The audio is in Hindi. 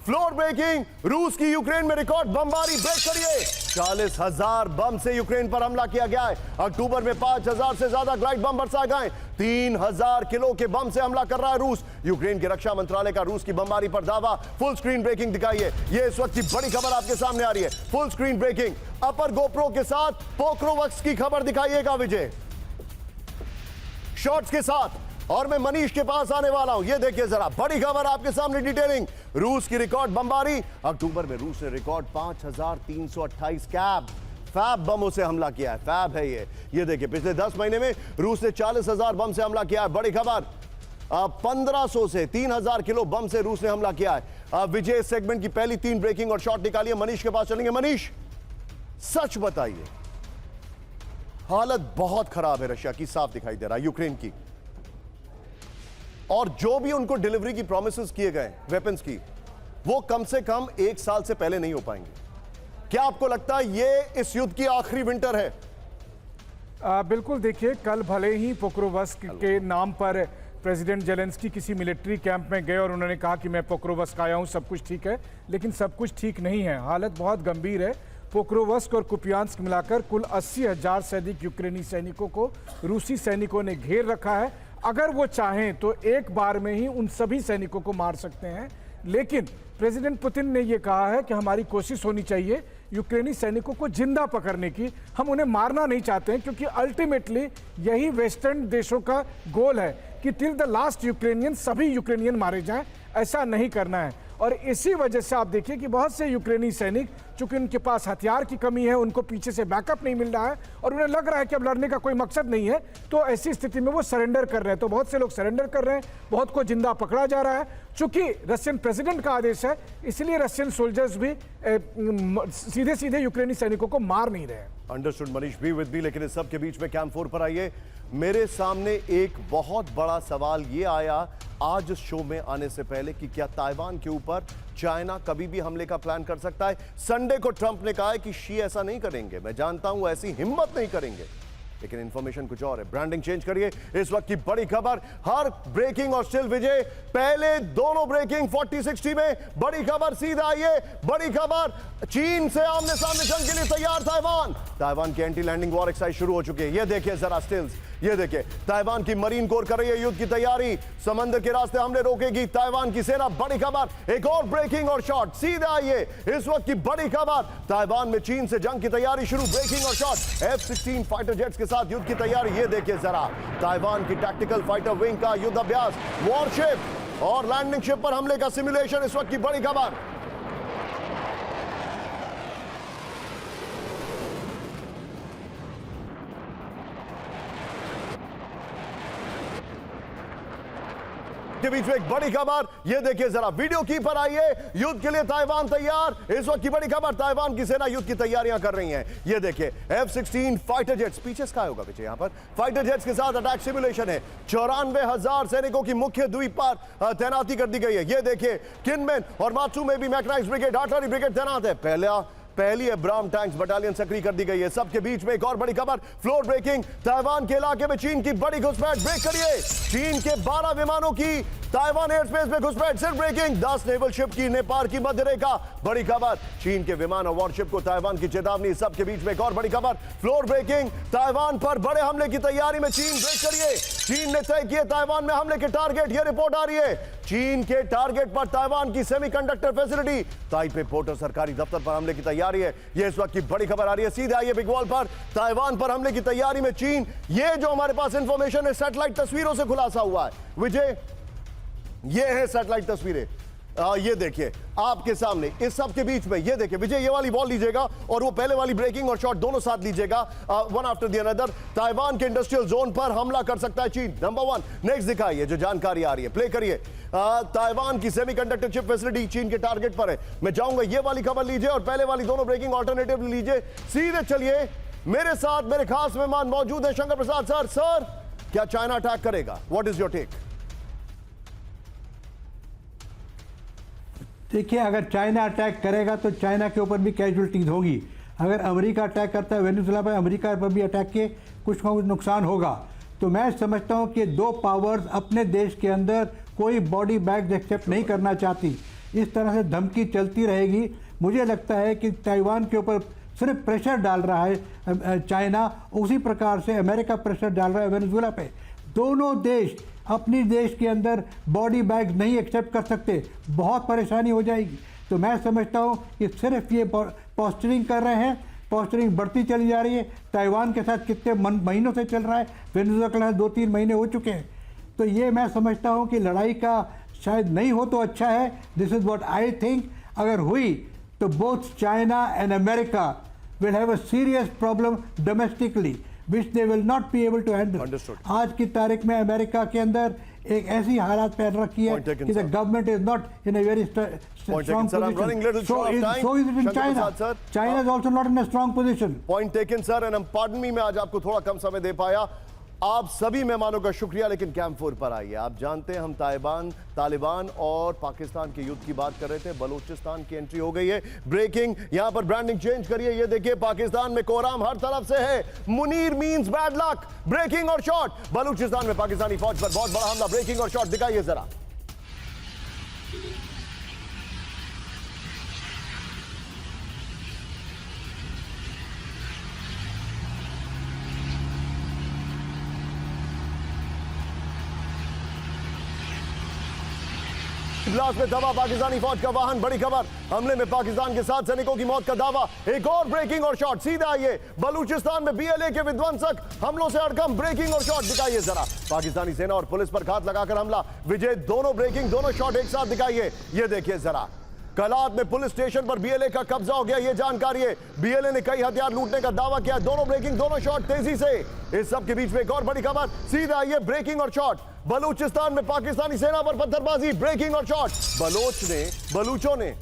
फ्लोर ब्रेकिंग, रूस की यूक्रेन में रिकॉर्ड बमबारी ब्रेक करिए। 40,000 बम से यूक्रेन पर हमला किया गया है। अक्टूबर में 5,000 से ज्यादा ग्लाइड बम बरसाए गए। 3,000 किलो के बम से हमला कर रहा है रूस। यूक्रेन के रक्षा मंत्रालय का रूस की बमबारी पर दावा। फुल स्क्रीन ब्रेकिंग दिखाइए। यह इस वक्त की बड़ी खबर आपके सामने आ रही है। फुल स्क्रीन ब्रेकिंग अपर गोप्रो के साथ पोक्रोवक्स की खबर दिखाइएगा विजय, शॉट्स के साथ। और मैं मनीष के पास आने वाला हूं। ये देखिए जरा बड़ी खबर आपके सामने, डिटेलिंग। रूस की रिकॉर्ड बमबारी। अक्टूबर में रूस ने रिकॉर्ड 5,328 फैब बमों से हमला किया है। फैब है ये देखिए पिछले 10 महीने में रूस ने 40,000 बम से हमला किया है। बड़ी खबर, 1500 से 3,000 किलो बम से रूस ने हमला किया है। विजय सेगमेंट की पहली 3 ब्रेकिंग और शॉट निकालिए। मनीष के पास चलेंगे। मनीष, सच बताइए, हालत बहुत खराब है रशिया की, साफ दिखाई दे रहा है यूक्रेन की, और जो भी उनको डिलीवरी की प्रॉमिसेस किए गए वेपन्स की, वो कम से कम 1 साल से पहले नहीं हो पाएंगे। क्या आपको लगता है ये इस युद्ध की आखिरी विंटर है? बिल्कुल। देखिए, कल भले ही पोक्रोवस्क के नाम पर प्रेसिडेंट जेलेंस्की किसी मिलिट्री कैंप में गए और उन्होंने कहा कि मैं पोक्रोवस्क आया हूं, सब कुछ ठीक है, लेकिन सब कुछ ठीक नहीं है। हालत बहुत गंभीर है। पोक्रोवस्क और कुपियांस्क मिलाकर कुल 80,000 से अधिक यूक्रेनी सैनिकों को रूसी सैनिकों ने घेर रखा है। अगर वो चाहें तो एक बार में ही उन सभी सैनिकों को मार सकते हैं, लेकिन प्रेसिडेंट पुतिन ने ये कहा है कि हमारी कोशिश होनी चाहिए यूक्रेनी सैनिकों को जिंदा पकड़ने की। हम उन्हें मारना नहीं चाहते हैं, क्योंकि अल्टीमेटली यही वेस्टर्न देशों का गोल है कि टिल द लास्ट यूक्रेनियन सभी यूक्रेनियन मारे जाएं। ऐसा नहीं करना है। और इसी वजह से आप देखिए कि बहुत से यूक्रेनी सैनिक, चूंकि उनके पास हथियार की कमी है, उनको पीछे से बैकअप नहीं मिल रहा है और उन्हें लग रहा है कि अब लड़ने का कोई मकसद नहीं है, तो ऐसी स्थिति में वो सरेंडर कर रहे हैं। तो बहुत से लोग सरेंडर कर रहे हैं, बहुत को जिंदा पकड़ा जा रहा है। चूंकि रशियन प्रेसिडेंट का आदेश है, इसलिए रशियन सोल्जर्स भी सीधे सीधे यूक्रेनी सैनिकों को मार नहीं रहे हैं। Understood Manish, be with me. लेकिन इस सब के बीच में कैंप 4 पर आइए। मेरे सामने एक बहुत बड़ा सवाल ये आया आज इस शो में आने से पहले कि क्या ताइवान के ऊपर चाइना कभी भी हमले का प्लान कर सकता है। संडे को ट्रंप ने कहा है कि शी ऐसा नहीं करेंगे। मैं जानता हूं ऐसी हिम्मत नहीं करेंगे, लेकिन इंफॉर्मेशन कुछ और है। ब्रांडिंग चेंज करिए। इस वक्त की बड़ी खबर, हर ब्रेकिंग और स्टिल विजय, पहले दोनों ब्रेकिंग 40-60 में। बड़ी खबर सीधा आइए। बड़ी खबर, चीन से आमने सामने जंग के लिए तैयार ताइवान की एंटी लैंडिंग वॉर एक्सरसाइज शुरू हो चुकी है। ये देखिए जरा स्टिल्स, ये देखिए ताइवान की मरीन कोर कर रही है युद्ध की तैयारी। समंदर के रास्ते हमले रोकेगी ताइवान की सेना। बड़ी खबर, एक और ब्रेकिंग और शॉट सीधा आइए। इस वक्त की बड़ी खबर, ताइवान में चीन से जंग की तैयारी शुरू। ब्रेकिंग और शॉट, F-16 फाइटर जेट्स के साथ युद्ध की तैयारी। ये देखिए जरा ताइवान की टैक्टिकल फाइटर विंग का युद्ध अभ्यास, वॉरशिप और लैंडिंग शिप पर हमले का सिमुलेशन। इस वक्त की बड़ी खबर। के बीच में एक बड़ी खबर, ये देखिए जरा वीडियो की पर आइए। युद्ध के लिए ताइवान तैयार। इस वक्त की बड़ी खबर, ताइवान की सेना युद्ध की तैयारियां कर रही है। ये देखिए F-16 फाइटर जेट्स, पीछे स्काई होगा पीछे, यहां पर फाइटर जेट्स के साथ अटैक सिमुलेशन है। 94,000 सैनिकों की मुख्य द्वीप पर तैनाती कर दी गई है। ये देखिए किनमेन और मात्सू में भी मैकेनाइज्ड ब्रिगेड, आर्टिलरी ब्रिगेड तैनात है। पहली अब्राम टैंक्स बटालियन सक्रिय कर दी गई है। सबके बीच में एक और बड़ी खबर, फ्लोर ब्रेकिंग, ताइवान के इलाके में चीन की बड़ी घुसपैठ। ब्रेक करिए। चीन के 12 विमानों की ताइवान एयर स्पेस में घुसपैठ। सिर्फ ब्रेकिंग, 10 नेवल शिप की नेपाल की मध्य रेखा। बड़ी खबर, चीन के विमान और वॉरशिप को ताइवान की चेतावनी। सबके बीच में एक और बड़ी खबर, फ्लोर ब्रेकिंग, ताइवान पर बड़े हमले की तैयारी में चीन। ब्रेक करिए। चीन ने तय किए ताइवान में हमले के टारगेट। यह रिपोर्ट आ रही है। चीन के टारगेट पर ताइवान की सेमीकंडक्टर फैसिलिटी, ताइपे पोर्ट और सरकारी दफ्तर पर हमले की तैयारी है। यह इस वक्त की बड़ी खबर आ रही है। सीधे आइए बिग वॉल पर, ताइवान पर हमले की तैयारी में चीन। यह जो हमारे पास इंफॉर्मेशन है सैटेलाइट तस्वीरों से खुलासा हुआ है। विजय, ये है सैटेलाइट तस्वीरें। ये देखिए आपके सामने, इस सब के बीच में ये देखिए विजय, ये वाली वॉल लीजिएगा और वो पहले वाली ब्रेकिंग और शॉट दोनों साथ लीजिएगा, one after the another. Taiwan के इंडस्ट्रियल जोन पर हमला कर सकता है चीन, नंबर 1। नेक्स्ट दिखाइए जो जानकारी आ रही है, प्ले करिए। ताइवान की सेमीकंडक्टर चिप फैसिलिटी चीन के टारगेट पर है। मैं चाहूंगा ये वाली खबर लीजिए और पहले वाली दोनों ब्रेकिंग ऑल्टरनेटिव लीजिए। सीधे चलिए, मेरे साथ मेरे खास मेहमान मौजूद है, शंकर प्रसाद सर। सर, क्या चाइना अटैक करेगा? What is your take? देखिए, अगर चाइना अटैक करेगा तो चाइना के ऊपर भी कैजुअल्टीज होगी। अगर अमेरिका अटैक करता है वेनेजुएला पर, अमेरिका पर भी अटैक के कुछ ना कुछ नुकसान होगा। तो मैं समझता हूं कि दो पावर्स अपने देश के अंदर कोई बॉडी बैग्स एक्सेप्ट नहीं करना चाहती, इस तरह से धमकी चलती रहेगी। मुझे लगता है कि ताइवान के ऊपर सिर्फ प्रेशर डाल रहा है चाइना, उसी प्रकार से अमेरिका प्रेशर डाल रहा है वेनेजुएला पे। दोनों देश अपनी देश के अंदर बॉडी बैग नहीं एक्सेप्ट कर सकते, बहुत परेशानी हो जाएगी। तो मैं समझता हूँ कि सिर्फ ये पोस्टरिंग कर रहे हैं, पोस्टरिंग बढ़ती चली जा रही है। ताइवान के साथ कितने महीनों से चल रहा है, वेनेजुएला के साथ 2-3 महीने हो चुके हैं। तो ये मैं समझता हूँ कि लड़ाई का शायद नहीं हो तो अच्छा है। This is what I think. अगर हुई तो both China and America will have a serious problem domestically which they will not be able to handle. Understood. आज की तारीख में अमेरिका के अंदर एक ऐसी हालात पैदा रखी है Point taken, कि the sir. government is not in a very Point strong taken, sir. I'm running little position. short of time. So is it in Shankar China. Prasad, sir. China is also not in a strong position. Point taken sir, and pardon me, मैं आज आपको थोड़ा कम समय दे पाया। आप सभी मेहमानों का शुक्रिया, लेकिन कैंप 4 पर आइए। आप जानते हैं हम तालिबान और पाकिस्तान के युद्ध की बात कर रहे थे। बलूचिस्तान की एंट्री हो गई है। ब्रेकिंग, यहां पर ब्रांडिंग चेंज करिए। ये देखिए पाकिस्तान में कोहराम हर तरफ से है। Munir means bad luck. Breaking और शॉट, बलूचिस्तान में पाकिस्तानी फौज पर बहुत बड़ा हमला। ब्रेकिंग और शॉट दिखाइए जरा। ब्लास्ट में दबा पाकिस्तानी फौज का वाहन। बड़ी खबर, हमले में पाकिस्तान के 7 सैनिकों की मौत का दावा। एक और ब्रेकिंग और शॉट, सीधा आइए। बलूचिस्तान में बीएलए के विध्वंसक हमलों से हड़कंप। ब्रेकिंग और शॉट दिखाइए जरा। पाकिस्तानी सेना और पुलिस पर घात लगाकर हमला। विजय, दोनों ब्रेकिंग, दोनों शॉट एक साथ दिखाइए। ये देखिए जरा। कलात में पुलिस स्टेशन पर बीएलए का कब्जा हो गया, ये जानकारी है। बीएलए ने कई हथियार लूटने का दावा किया। दोनों ब्रेकिंग, दोनों शॉट तेजी से। इस सब के बीच में एक और बड़ी खबर, सीधा आइए। ब्रेकिंग और शॉट, बलूचिस्तान में पाकिस्तानी सेना पर पत्थरबाजी। ब्रेकिंग और शॉट, बलूचों ने